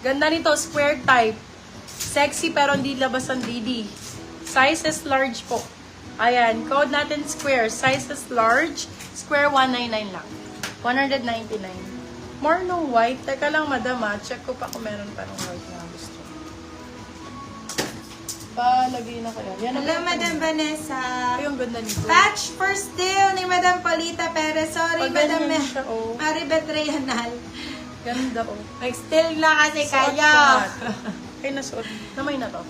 Ganda nito, square type. Sexy pero hindi labas ang DD. Size is large po. Ayan, code natin square. Size is large. Square 199 lang. 199. More no white. Teka lang, madam ha. Check ko pa kung meron pa ng white na gusto. Palagay na kaya. Yan Hello, Madam Vanessa. Ay, ang ganda nito. Patch for still ni Madam Polita Perez. Sorry, Pag Madam ganyan siya, oh. Maribet Reynal. Ganda, oh. Still na kasi Suot kayo. ko nga. Ay, nasuot. Namay na to.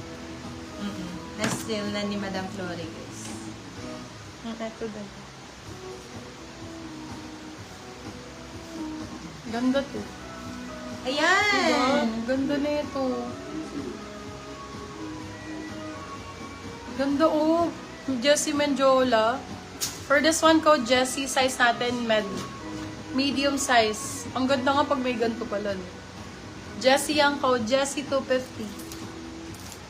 Na-still na ni Madam Flores. Ito din. Ganda to. Ayan. Ganda na ito. Ganda, oh. Jessie Menjola. For this one, code Jessie. Size natin, medium size. Ang ganda nga pag may ganito pala. No? Jessie ang code. Jessie 250.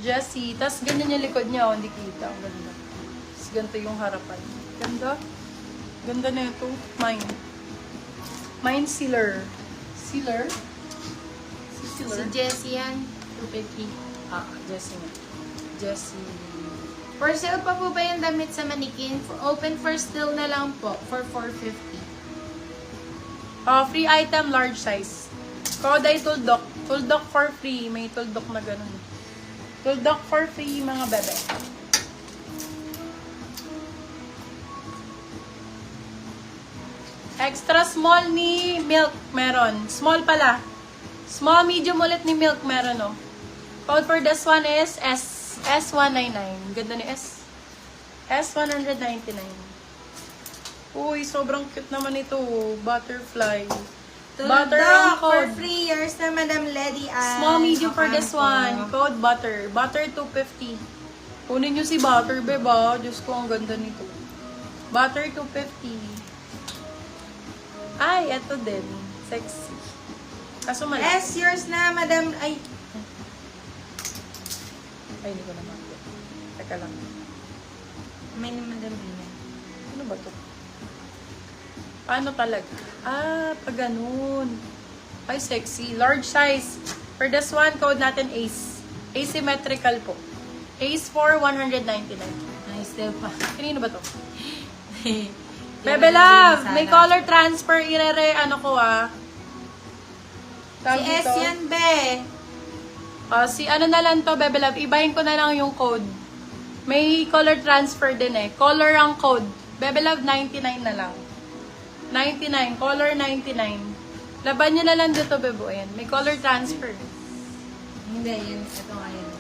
Jessie. Tapos ganyan yung likod niya. Oh, hindi kita. Ang ganda. Tapos ganito yung harapan. Ganda. Ganda na ito. Mine. Mine Sealer. Sealer? Si Sealer? Si Jessie yan. 250. Ah, Jessie nga. Jessie. For sale pa po ba yung damit sa manikin? Open for still na lang po. For 450. Free item, large size. Code ay tuldok. Tuldok for free. May tuldok na ganun. Tuldok for free, mga bebe. Extra small ni Milk, meron. Small pala. Small, medium ulit ni Milk, meron, oh. Code for this one is S199. Ganda ni S. S199. Uy, sobrang cute naman ito. Butterfly. Butter ang for code. 3 years na Madam Lady Ann. Small, medium for this po. one. Code butter. Butter 250. Kunin nyo si Butter, beba. Diyos ko, ang ganda nito. Butter 250. Ay, eto din. Sexy. Kaso malaki. S yours na Madam. Ay, Ay, hindi ko naman. Teka lang. may ni Madam Rina. Ano ba to? Paano talaga? Ah, pag ganun. Ay, sexy. Large size. For this one, code natin Ace. Asymmetrical po. Ace for 199. Ay, still pa. Kanino ba to? Bebe Love, may color transfer. Ano ko ah. Tawag Si S dito. yan, be. Si ano na lang to, Bebe Love. Ibahin ko na lang yung code. May color transfer din eh. Color ang code. Bebe Love, 99 na lang. 99. Color 99. Laban nyo na lang dito, Bebo. Ayan. May color transfer. Hindi, yun. Ito nga yun.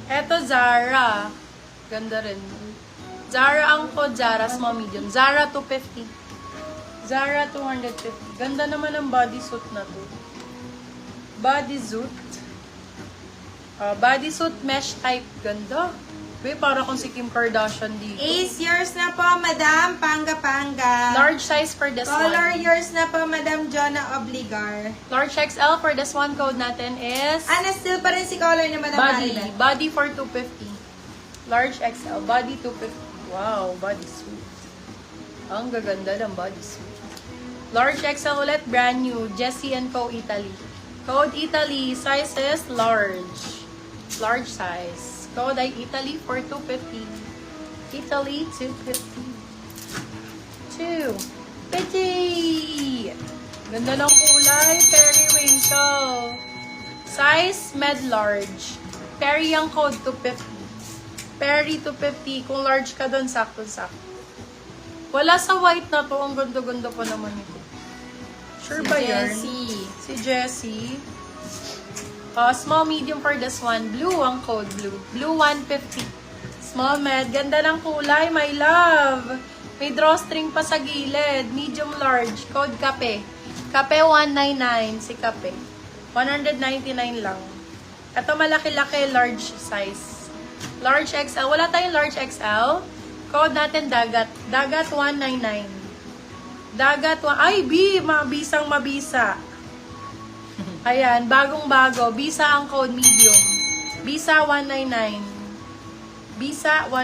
Eto, Zara. Ganda rin. Zara ang code. Zara, small medium. Zara, 250. Zara, 250. Ganda naman ang bodysuit na to. Bodysuit. Bodysuit mesh type. Ganda. Uy, para kung si Kim Kardashian dito. Ace yours na po, Madam Panga. Large size for this Color one. yours na po, Madam Jonah Obligar. Large XL for this one. Code natin is Still pa rin si color ni Madam body. Maribel. Body for 250. Large XL. Body 250. Wow, bodysuit. Ang gaganda ng bodysuit. Large XL ulit. Brand new. Jessie & Co. Italy. Code Italy. Size is large. Large size. Code ay Italy for 250. Italy 250. 250. Ganda ng kulay. Periwinkle. Size med large. Peri ang code 250. Peri 250. Kung large ka doon, sakto-sakto. Wala sa white na to. Ang ganda-ganda pa naman ito. Sure ba yan? Jessie. Si Jessie. Small, medium for this one. Blue ang code. Blue. Blue 150. Small med. Ganda ng kulay, my love. May drawstring pa sa gilid. Medium large. Code Kape. Kape 199. Si Kape. 199 lang. Ito malaki-laki. Large size. Large XL. Wala tayong large XL. Code natin Dagat. Dagat 199. Dagat 1. Ay, B! Mabisang mabisa. Ayan, bagong-bago. Bisa ang code medium. Bisa 199. Bisa 199.